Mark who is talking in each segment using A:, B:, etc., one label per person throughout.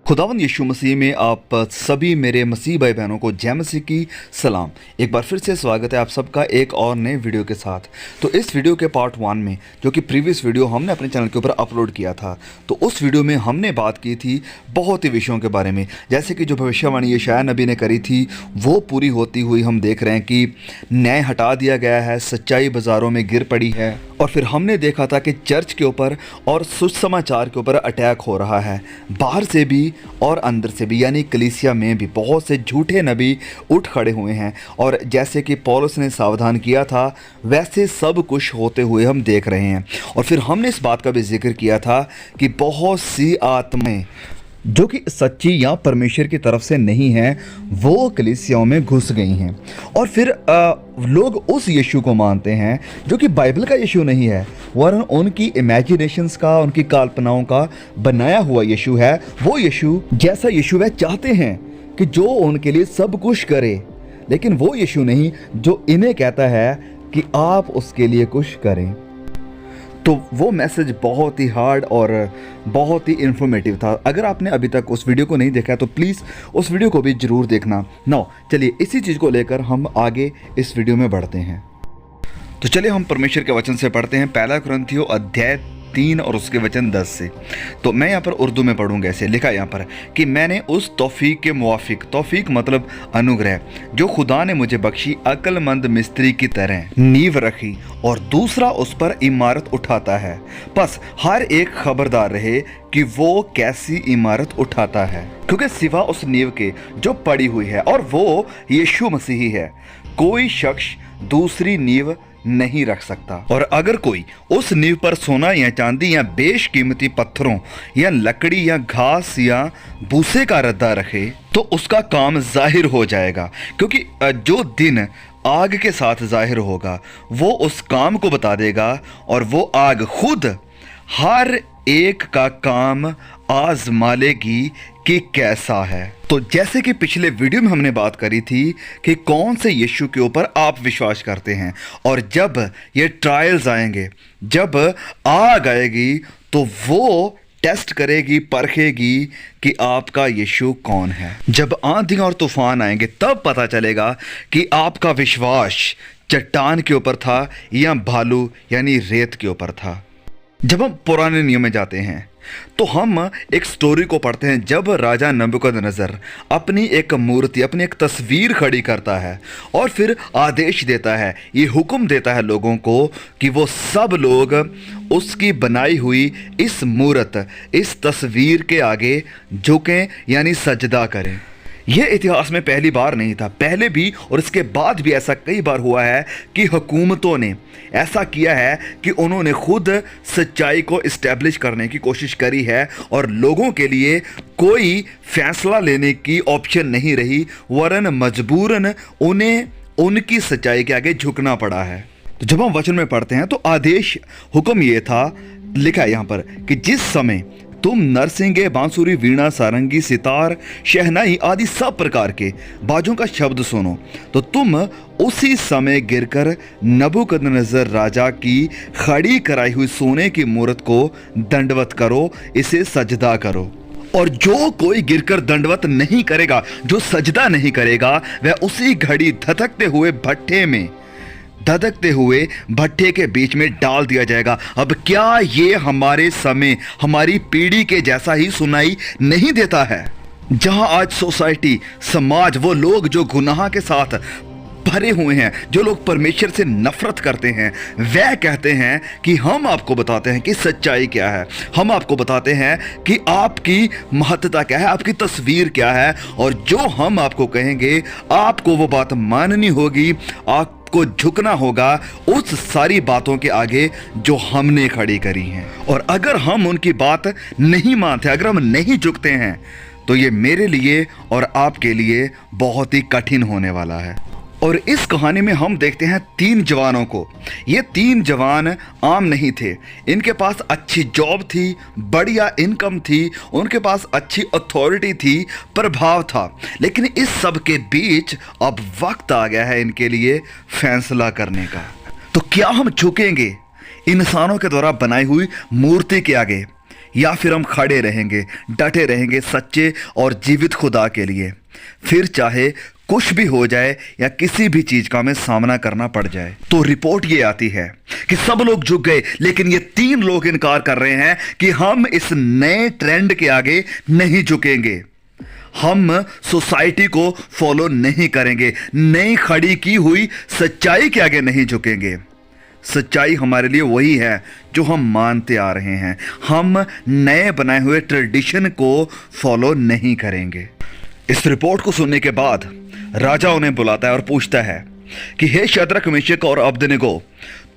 A: खुदावंद यीशु मसीह में आप सभी मेरे मसीह भाई बहनों को जय मसीह की सलाम। एक बार फिर से स्वागत है आप सबका एक और नए वीडियो के साथ। तो इस वीडियो के पार्ट 1 में, जो कि प्रीवियस वीडियो हमने अपने चैनल के ऊपर अपलोड किया था, तो उस वीडियो में हमने बात की थी बहुत ही विषयों के बारे में। जैसे कि जो भविष्यवाणी यशायाह नबी ने करी थी वो पूरी होती हुई हम देख रहे हैं कि न्याय हटा दिया गया है, सच्चाई बाज़ारों में गिर पड़ी है। और फिर हमने देखा था कि चर्च के ऊपर और सुसमाचार के ऊपर अटैक हो रहा है, बाहर से भी और अंदर से भी, यानी कलीसिया में भी बहुत से झूठे नबी उठ खड़े हुए हैं। और जैसे कि पौलुस ने सावधान किया था वैसे सब कुछ होते हुए हम देख रहे हैं। और फिर हमने इस बात का भी जिक्र किया था कि बहुत सी आत्माएं जो कि सच्ची या परमेश्वर की तरफ से नहीं हैं वो कलीसियाओं में घुस गई हैं। और फिर लोग उस यीशु को मानते हैं जो कि बाइबल का यीशु नहीं है, वरन उनकी इमेजिनेशंस का, उनकी कल्पनाओं का बनाया हुआ यीशु है। वो यीशु जैसा यीशु वह चाहते हैं कि जो उनके लिए सब कुछ करे, लेकिन वो यीशु नहीं जो इन्हें कहता है कि आप उसके लिए कुछ करें। तो वो मैसेज बहुत ही हार्ड और बहुत ही इन्फॉर्मेटिव था। अगर आपने अभी तक उस वीडियो को नहीं देखा है तो प्लीज़ उस वीडियो को भी ज़रूर देखना। नाउ चलिए इसी चीज़ को लेकर हम आगे इस वीडियो में बढ़ते हैं। तो चलिए हम परमेश्वर के वचन से पढ़ते हैं, पहला कुरिन्थियों अध्याय 3 और उसके वचन 10 से। तो मैं यहाँ पर उर्दू में पढ़ूंगा। ऐसे लिखा यहाँ पर कि मैंने उस तौफीक के मुवाफिक, तौफीक मतलब अनुग्रह, जो खुदा ने मुझे बख्शी, अक्लमंद मिस्त्री की तरह नींव रखी और दूसरा उस पर इमारत उठाता है। बस हर एक खबरदार रहे कि वो कैसी इमारत उठाता है, क्योंकि सिवा उस नींव के जो पड़ी हुई है और वो यीशु मसीह है, कोई शख्स दूसरी नींव नहीं रख सकता। और अगर कोई उस नींव पर सोना या चांदी या बेशकीमती पत्थरों या लकड़ी या घास या भूसे का रद्दा रखे तो उसका काम जाहिर हो जाएगा, क्योंकि जो दिन आग के साथ जाहिर होगा वो उस काम को बता देगा, और वो आग खुद हर एक का काम आजमा लेगी कि कैसा है। तो जैसे कि पिछले वीडियो में हमने बात करी थी कि कौन से यीशु के ऊपर आप विश्वास करते हैं, और जब ये ट्रायल्स आएंगे, जब आग आएगी, तो वो टेस्ट करेगी, परखेगी कि आपका यीशु कौन है। जब आंधी और तूफान आएंगे तब पता चलेगा कि आपका विश्वास चट्टान के ऊपर था या भालू यानी रेत के ऊपर था। जब हम पुराने नियम में जाते हैं तो हम एक स्टोरी को पढ़ते हैं, जब राजा नबूकदनेस्सर अपनी एक मूर्ति, अपनी एक तस्वीर खड़ी करता है और फिर आदेश देता है, ये हुक्म देता है लोगों को कि वो सब लोग उसकी बनाई हुई इस मूर्त, इस तस्वीर के आगे झुकें यानी सजदा करें। यह इतिहास में पहली बार नहीं था, पहले भी और इसके बाद भी ऐसा कई बार हुआ है कि हुकूमतों ने ऐसा किया है कि उन्होंने खुद सच्चाई को इस्टेब्लिश करने की कोशिश करी है और लोगों के लिए कोई फैसला लेने की ऑप्शन नहीं रही, वरन मजबूरन उन्हें उनकी सच्चाई के आगे झुकना पड़ा है। तो जब हम वचन में पढ़ते हैं तो आदेश, हुक्म ये था, लिखा है यहाँ पर कि जिस समय तुम नरसिंगे, बांसुरी, वीणा, सारंगी, सितार, शहनाई आदि सब प्रकार के बाजों का शब्द सुनो, तो तुम उसी समय गिरकर नबूकदनेस्सर राजा की खड़ी कराई हुई सोने की मूर्त को दंडवत करो, इसे सजदा करो। और जो कोई गिरकर दंडवत नहीं करेगा, जो सजदा नहीं करेगा, वह उसी घड़ी धधकते हुए भट्ठे के बीच में डाल दिया जाएगा। अब क्या ये हमारे समय, हमारी पीढ़ी के जैसा ही सुनाई नहीं देता है, जहां आज सोसाइटी, समाज, वो लोग जो गुनाह के साथ भरे हुए हैं, जो लोग परमेश्वर से नफरत करते हैं, वह कहते हैं कि हम आपको बताते हैं कि सच्चाई क्या है, हम आपको बताते हैं कि आपकी महत्ता क्या है, आपकी तस्वीर क्या है, और जो हम आपको कहेंगे आपको वो बात माननी होगी, आपको झुकना होगा उस सारी बातों के आगे जो हमने खड़ी करी हैं। और अगर हम उनकी बात नहीं मानते, अगर हम नहीं झुकते हैं, तो ये मेरे लिए और आपके लिए बहुत ही कठिन होने वाला है। और इस कहानी में हम देखते हैं 3 जवानों को। ये 3 जवान आम नहीं थे, इनके पास अच्छी जॉब थी, बढ़िया इनकम थी, उनके पास अच्छी अथॉरिटी थी, प्रभाव था, लेकिन इस सब के बीच अब वक्त आ गया है इनके लिए फैसला करने का। तो क्या हम झुकेंगे इंसानों के द्वारा बनाई हुई मूर्ति के आगे, या फिर हम खड़े रहेंगे, डटे रहेंगे सच्चे और जीवित खुदा के लिए, फिर चाहे कुछ भी हो जाए या किसी भी चीज का हमें सामना करना पड़ जाए। तो रिपोर्ट ये आती है कि सब लोग झुक गए, लेकिन ये 3 लोग इनकार कर रहे हैं कि हम इस नए ट्रेंड के आगे नहीं झुकेंगे, हम सोसाइटी को फॉलो नहीं करेंगे, नई खड़ी की हुई सच्चाई के आगे नहीं झुकेंगे। सच्चाई हमारे लिए वही है जो हम मानते आ रहे हैं, हम नए बनाए हुए ट्रेडिशन को फॉलो नहीं करेंगे। इस रिपोर्ट को सुनने के बाद राजा उन्हें बुलाता है और पूछता है कि हे शद्रक, मेशक और अबेदनगो,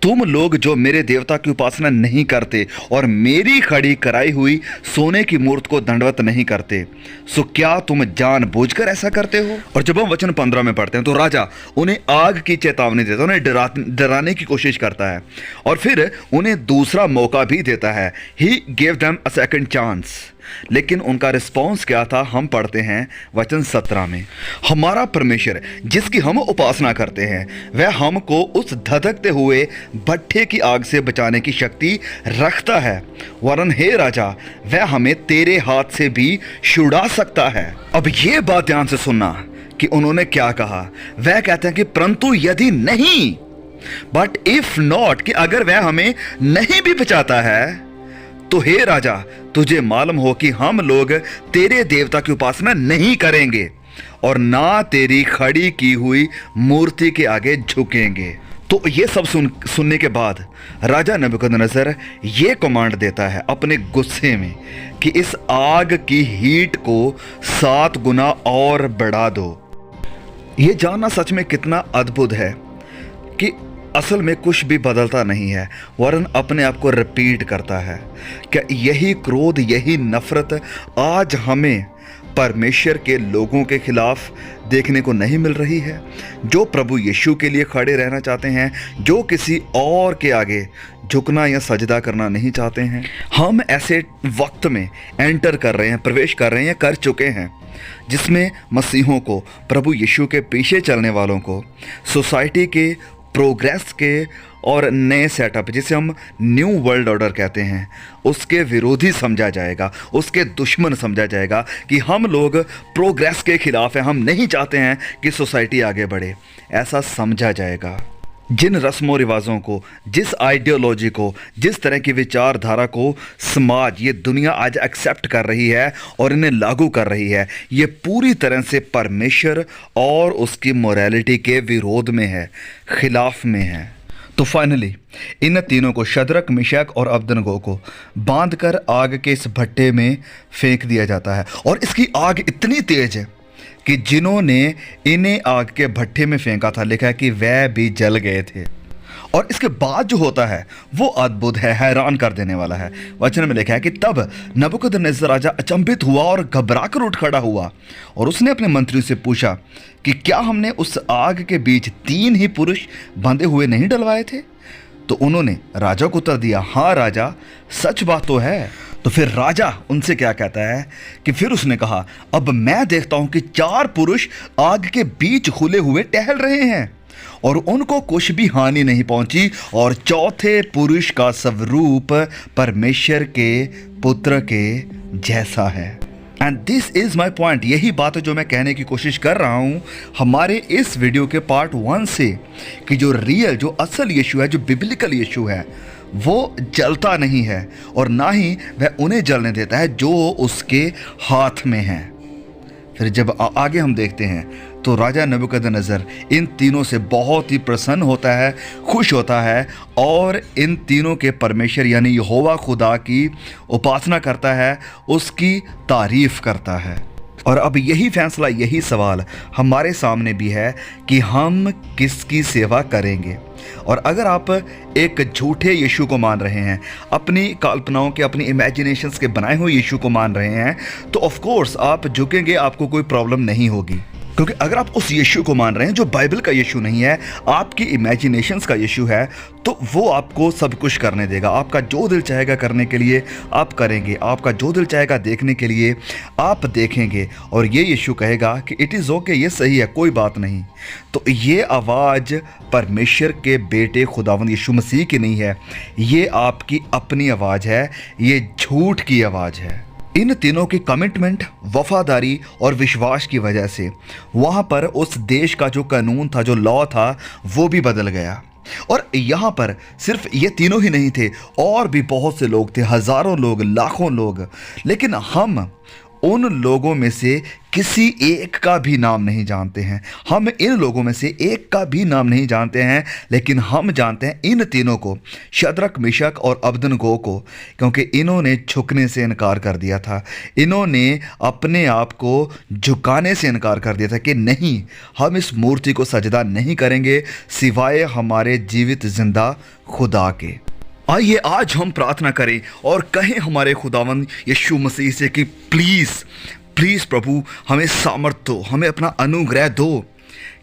A: तुम लोग जो मेरे देवता की उपासना नहीं करते और मेरी खड़ी कराई हुई सोने की मूर्त को दंडवत नहीं करते, सो क्या तुम जानबूझकर ऐसा करते हो? और जब हम वचन 15 में पढ़ते हैं तो राजा उन्हें आग की चेतावनी देता है, उन्हें डराने की कोशिश करता है और फिर उन्हें दूसरा मौका भी देता है। He gave them a second chance. लेकिन उनका रिस्पॉन्स क्या था, हम पढ़ते हैं वचन 17 में, हमारा परमेश्वर जिसकी हम उपासना करते हैं वह हमको उस धधकते हुए भट्ठे की आग से बचाने की शक्ति रखता है, वरन हे राजा वह हमें तेरे हाथ से भी छुड़ा सकता है। अब ये बात ध्यान से सुनना कि उन्होंने क्या कहा। वह कहते हैं कि परंतु यदि नहीं, बट इफ नॉट, कि अगर वह हमें नहीं भी बचाता है तो हे राजा तुझे मालूम हो कि हम लोग तेरे देवता की उपासना नहीं करेंगे और ना तेरी खड़ी की हुई मूर्ति के आगे झुकेंगे। तो ये सब सुनने के बाद राजा नबूकदनेस्सर ये कमांड देता है अपने गुस्से में कि इस आग की हीट को 7 गुना और बढ़ा दो। ये जानना सच में कितना अद्भुत है कि असल में कुछ भी बदलता नहीं है, वरन अपने आप को रिपीट करता है। क्या यही क्रोध, यही नफरत आज हमें परमेश्वर के लोगों के खिलाफ देखने को नहीं मिल रही है, जो प्रभु यीशु के लिए खड़े रहना चाहते हैं, जो किसी और के आगे झुकना या सजदा करना नहीं चाहते हैं? हम ऐसे वक्त में एंटर कर रहे हैं, प्रवेश कर रहे हैं या कर चुके हैं, जिसमें मसीहों को, प्रभु यीशु के पीछे चलने वालों को, सोसाइटी के प्रोग्रेस के और नए सेटअप, जिसे हम न्यू वर्ल्ड ऑर्डर कहते हैं, उसके विरोधी समझा जाएगा, उसके दुश्मन समझा जाएगा कि हम लोग प्रोग्रेस के खिलाफ हैं, हम नहीं चाहते हैं कि सोसाइटी आगे बढ़े, ऐसा समझा जाएगा। जिन रस्मों रिवाजों को, जिस आइडियोलॉजी को, जिस तरह की विचारधारा को समाज, ये दुनिया आज एक्सेप्ट कर रही है और इन्हें लागू कर रही है, ये पूरी तरह से परमेश्वर और उसकी मोरालिटी के विरोध में है, खिलाफ में है। तो फाइनली इन तीनों को, शद्रक, मेशक और अबेदनगो को, बांधकर आग के इस भट्टे में फेंक दिया जाता है। और इसकी आग इतनी तेज है कि जिन्होंने इन्हें आग के भट्टे में फेंका था, लिखा है कि वह भी जल गए थे। और इसके बाद जो होता है वो अद्भुत है, हैरान कर देने वाला है। वचन में लिखा है कि तब नबूकदनेस्सर राजा अचंभित हुआ और घबरा कर उठ खड़ा हुआ और उसने अपने मंत्रियों से पूछा कि क्या हमने उस आग के बीच 3 ही पुरुष बंधे हुए नहीं डलवाए थे? तो उन्होंने राजा को उत्तर दिया, हाँ राजा, सच बात तो है। तो फिर राजा उनसे क्या कहता है कि फिर उसने कहा, अब मैं देखता हूं कि 4 पुरुष आग के बीच खुले हुए टहल रहे हैं और उनको कुछ भी हानि नहीं पहुंची, और चौथे पुरुष का स्वरूप परमेश्वर के पुत्र के जैसा है। And this is my point. यही बात है जो मैं कहने की कोशिश कर रहा हूं हमारे इस वीडियो के पार्ट 1 से, कि जो रियल, जो असल यीशु है, जो बिब्लिकल यीशु है, वो जलता नहीं है और ना ही वह उन्हें जलने देता है जो उसके हाथ में है। फिर जब आगे हम देखते हैं तो राजा नबूकदनेस्सर इन तीनों से बहुत ही प्रसन्न होता है, खुश होता है और इन तीनों के परमेश्वर यानी यहोवा खुदा की उपासना करता है, उसकी तारीफ करता है। और अब यही फैसला, यही सवाल हमारे सामने भी है कि हम किसकी सेवा करेंगे। और अगर आप एक झूठे यीशु को मान रहे हैं, अपनी कल्पनाओं के, अपनी इमेजिनेशंस के बनाए हुए यीशु को मान रहे हैं, तो ऑफ कोर्स आप झुकेंगे, आपको कोई प्रॉब्लम नहीं होगी। क्योंकि अगर आप उस यीशु को मान रहे हैं जो बाइबल का यीशु नहीं है, आपकी इमेजिनेशंस का यीशु है, तो वो आपको सब कुछ करने देगा। आपका जो दिल चाहेगा करने के लिए आप करेंगे, आपका जो दिल चाहेगा देखने के लिए आप देखेंगे। और ये यीशु कहेगा कि इट इज़ ओके, ये सही है, कोई बात नहीं। तो ये आवाज़ परमेश्वर के बेटे खुदावंद यीशु मसीह की नहीं है, ये आपकी अपनी आवाज़ है, ये झूठ की आवाज़ है। इन तीनों की कमिटमेंट, वफादारी और विश्वास की वजह से वहाँ पर उस देश का जो कानून था, जो लॉ था, वो भी बदल गया। और यहाँ पर सिर्फ ये तीनों ही नहीं थे, और भी बहुत से लोग थे, हज़ारों लोग, लाखों लोग। लेकिन हम उन लोगों में से किसी एक का भी नाम नहीं जानते हैं। हम इन लोगों में से एक का भी नाम नहीं जानते हैं, लेकिन हम जानते हैं इन तीनों को, शद्रक, मिशक और अबदनगो को, क्योंकि इन्होंने झुकने से इनकार कर दिया था। इन्होंने अपने आप को झुकाने से इनकार कर दिया था कि नहीं, हम इस मूर्ति को सजदा नहीं करेंगे सिवाय हमारे जीवित जिंदा खुदा के। आइए आज हम प्रार्थना करें और कहें हमारे खुदावंद यीशु मसीह से कि प्लीज़ प्रभु, हमें सामर्थ दो, हमें अपना अनुग्रह दो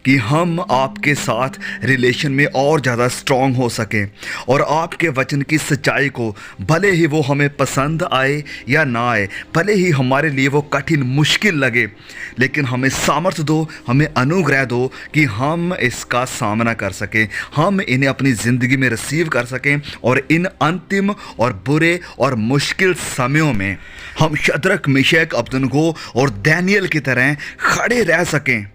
A: कि हम आपके साथ रिलेशन में और ज़्यादा स्ट्रॉन्ग हो सकें और आपके वचन की सच्चाई को, भले ही वो हमें पसंद आए या ना आए, भले ही हमारे लिए वो कठिन मुश्किल लगे, लेकिन हमें सामर्थ्य दो, हमें अनुग्रह दो कि हम इसका सामना कर सकें, हम इन्हें अपनी ज़िंदगी में रिसीव कर सकें और इन अंतिम और बुरे और मुश्किल समयों में हम शद्रक, मिशक, अबदनगो और दानियेल की तरह खड़े रह सकें।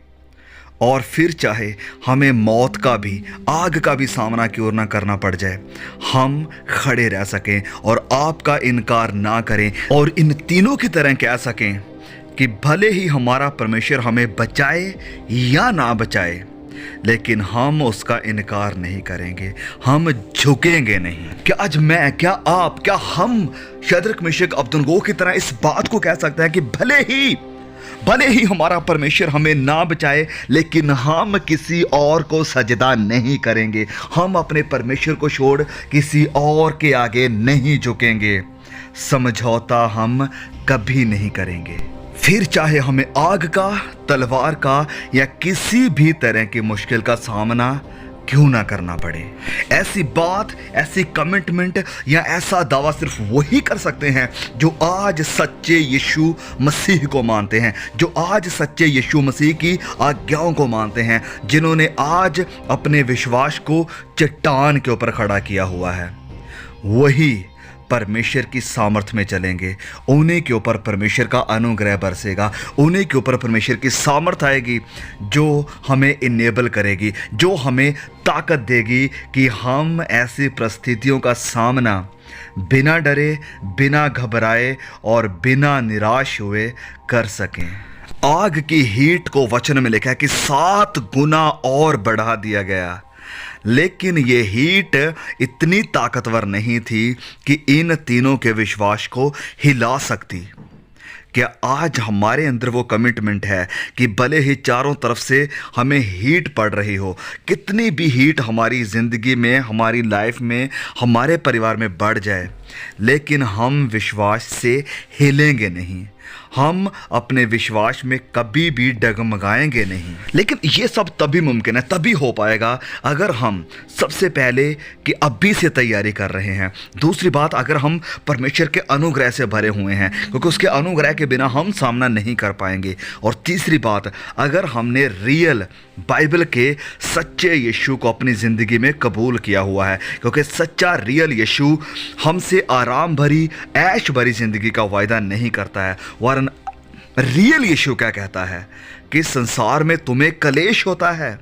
A: और फिर चाहे हमें मौत का भी, आग का भी सामना क्यों ना करना पड़ जाए, हम खड़े रह सकें और आपका इनकार ना करें और इन तीनों की तरह कह सकें कि भले ही हमारा परमेश्वर हमें बचाए या ना बचाए, लेकिन हम उसका इनकार नहीं करेंगे, हम झुकेंगे नहीं। क्या आज मैं, क्या आप, क्या हम शद्रक, मिशक, अबदनगो की तरह इस बात को कह सकते हैं कि भले ही हमारा परमेश्वर हमें ना बचाए, लेकिन हम किसी और को सजदा नहीं करेंगे, हम अपने परमेश्वर को छोड़ किसी और के आगे नहीं झुकेंगे, समझौता हम कभी नहीं करेंगे। फिर चाहे हमें आग का, तलवार का या किसी भी तरह की मुश्किल का सामना क्यों ना करना पड़े। ऐसी बात, ऐसी कमिटमेंट या ऐसा दावा सिर्फ वही कर सकते हैं जो आज सच्चे यीशु मसीह को मानते हैं, जो आज सच्चे यीशु मसीह की आज्ञाओं को मानते हैं, जिन्होंने आज अपने विश्वास को चट्टान के ऊपर खड़ा किया हुआ है। वही परमेश्वर की सामर्थ में चलेंगे, उन्हीं के ऊपर परमेश्वर का अनुग्रह बरसेगा, उन्हीं के ऊपर परमेश्वर की सामर्थ आएगी जो हमें इनेबल करेगी, जो हमें ताकत देगी कि हम ऐसी परिस्थितियों का सामना बिना डरे, बिना घबराए और बिना निराश हुए कर सकें। आग की हीट को वचन में लिखा है कि 7 गुना और बढ़ा दिया गया, लेकिन ये हीट इतनी ताकतवर नहीं थी कि इन तीनों के विश्वास को हिला सकती। क्या आज हमारे अंदर वो कमिटमेंट है कि भले ही चारों तरफ से हमें हीट पड़ रही हो, कितनी भी हीट हमारी ज़िंदगी में, हमारी लाइफ में, हमारे परिवार में बढ़ जाए, लेकिन हम विश्वास से हिलेंगे नहीं, हम अपने विश्वास में कभी भी डगमगाएंगे नहीं। लेकिन ये सब तभी मुमकिन है, तभी हो पाएगा अगर हम सबसे पहले कि अभी से तैयारी कर रहे हैं। दूसरी बात, अगर हम परमेश्वर के अनुग्रह से भरे हुए हैं, क्योंकि उसके अनुग्रह के बिना हम सामना नहीं कर पाएंगे। और तीसरी बात, अगर हमने रियल बाइबल के सच्चे यीशु को अपनी ज़िंदगी में कबूल किया हुआ है, क्योंकि सच्चा रियल यीशु हमसे आराम भरी, ऐश भरी ज़िंदगी का वायदा नहीं करता है, वरन रियल यीशु क्या कहता है कि संसार में तुम्हें कलेश होता है,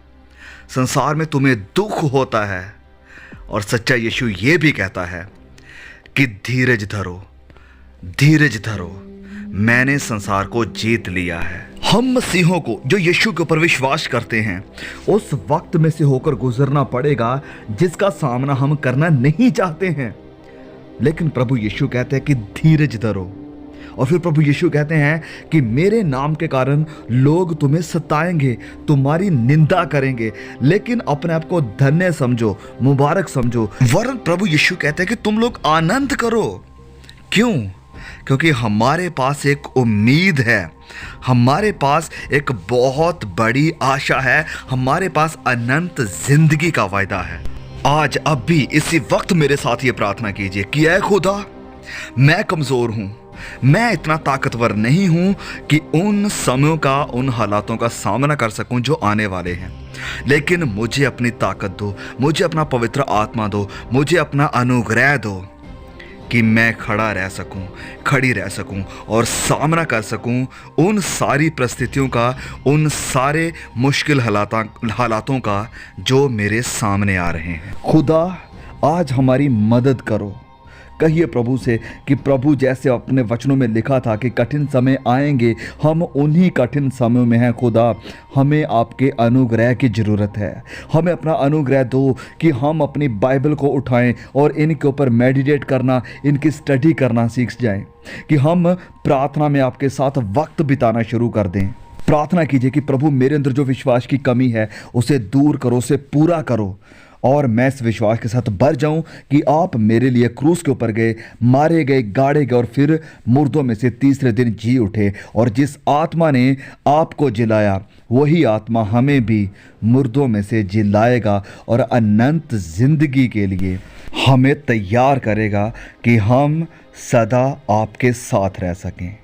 A: संसार में तुम्हें दुख होता है, और सच्चा यीशु ये भी कहता है कि धीरज धरो, धीरज धरो, मैंने संसार को जीत लिया है। हम मसीहों को जो यीशु के ऊपर विश्वास करते हैं उस वक्त में से होकर गुजरना पड़ेगा जिसका सामना हम करना नहीं चाहते हैं, लेकिन प्रभु यीशु कहते हैं कि धीरज धरो। और फिर प्रभु यीशु कहते हैं कि मेरे नाम के कारण लोग तुम्हें सताएंगे, तुम्हारी निंदा करेंगे, लेकिन अपने आप को धन्य समझो, मुबारक समझो। वरन प्रभु यीशु कहते हैं कि तुम लोग आनंद करो। क्यों? क्योंकि हमारे पास एक उम्मीद है, हमारे पास एक बहुत बड़ी आशा है, हमारे पास अनंत जिंदगी का वायदा है। आज अब भी इसी वक्त मेरे साथ ये प्रार्थना कीजिए कि ऐ खुदा, मैं कमज़ोर हूँ, मैं इतना ताकतवर नहीं हूँ कि उन समयों का, उन हालातों का सामना कर सकूँ जो आने वाले हैं, लेकिन मुझे अपनी ताकत दो, मुझे अपना पवित्र आत्मा दो, मुझे अपना अनुग्रह दो कि मैं खड़ा रह सकूं, खड़ी रह सकूं और सामना कर सकूं उन सारी परिस्थितियों का, उन सारे मुश्किल हालातों का जो मेरे सामने आ रहे हैं। खुदा, आज हमारी मदद करो। कहिए प्रभु से कि प्रभु, जैसे अपने वचनों में लिखा था कि कठिन समय आएंगे, हम उन्हीं कठिन समयों में हैं। खुदा, हमें आपके अनुग्रह की ज़रूरत है। हमें अपना अनुग्रह दो कि हम अपनी बाइबल को उठाएं और इनके ऊपर मेडिटेट करना, इनकी स्टडी करना सीख जाएं, कि हम प्रार्थना में आपके साथ वक्त बिताना शुरू कर दें। प्रार्थना कीजिए कि प्रभु, मेरे अंदर जो विश्वास की कमी है उसे दूर करो, उसे पूरा करो, और मैं इस विश्वास के साथ भर जाऊं कि आप मेरे लिए क्रूस के ऊपर गए, मारे गए, गाड़े गए और फिर मुर्दों में से तीसरे दिन जी उठे। और जिस आत्मा ने आपको जिलाया, वही आत्मा हमें भी मुर्दों में से जिलाएगा और अनंत जिंदगी के लिए हमें तैयार करेगा कि हम सदा आपके साथ रह सकें।